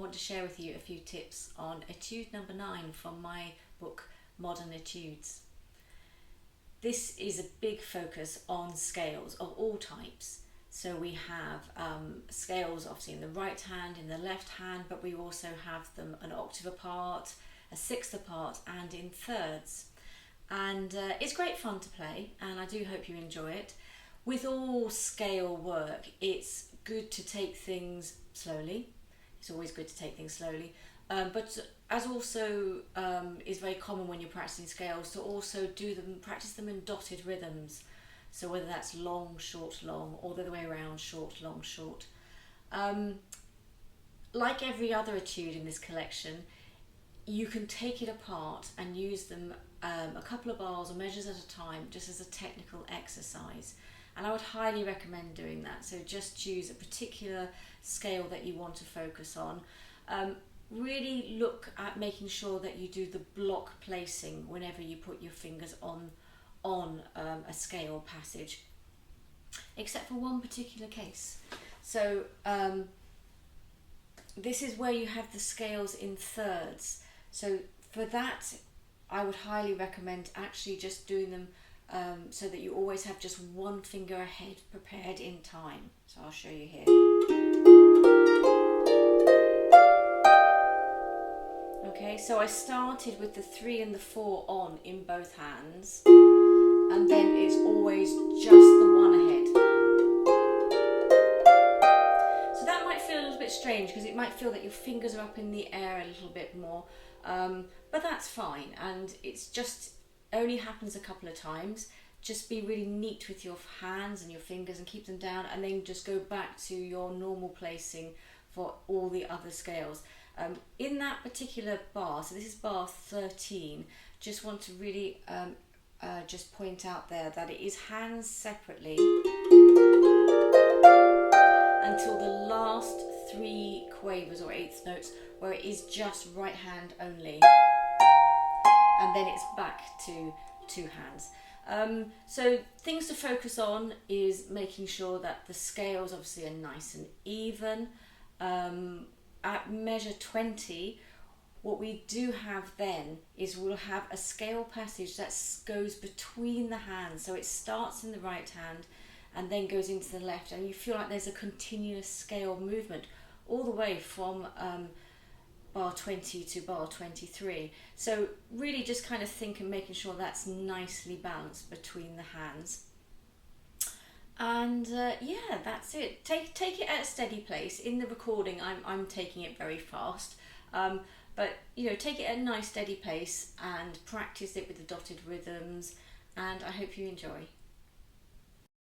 want to share with you a few tips on Etude number 9 from my book Modern Etudes. This is a big focus on scales of all types. So we have scales obviously in the right hand, in the left hand, but we also have them an octave apart, a sixth apart and in thirds. And it's great fun to play, and I do hope you enjoy it. With all scale work, it's good to take things slowly. It's always good to take things slowly. But as also is very common when you're practicing scales, to also practice them in dotted rhythms. So whether that's long, short, long, or the other way around, short, long, short. Like every other etude in this collection, you can take it apart and use them a couple of bars or measures at a time, just as a technical exercise. And I would highly recommend doing that. So just choose a particular scale that you want to focus on. Really look at making sure that you do the block placing whenever you put your fingers on a scale passage, except for one particular case. So this is where you have the scales in thirds. So for that, I would highly recommend actually just doing them so that you always have just one finger ahead prepared in time. So I'll show you here. Okay, so I started with the 3 and the 4 on in both hands, and then it's always just the one ahead. So that might feel a little bit strange because it might feel that your fingers are up in the air a little bit more, but that's fine, and it's just only happens a couple of times. Just be really neat with your hands and your fingers and keep them down, and then just go back to your normal placing for all the other scales. In that particular bar, so this is bar 13, just want to really just point out there that it is hands separately until the last 3 quavers or eighth notes, where it is just right hand only, and then it's back to 2 hands. So things to focus on is making sure that the scales obviously are nice and even. At measure 20, what we do have then is we'll have a scale passage that goes between the hands. So it starts in the right hand and then goes into the left, and you feel like there's a continuous scale movement all the way from bar 20 to bar 23. So really just kind of think and making sure that's nicely balanced between the hands. And yeah, that's it. Take it at a steady pace. In the recording, I'm taking it very fast, but you know, take it at a nice steady pace and practice it with the dotted rhythms. And I hope you enjoy.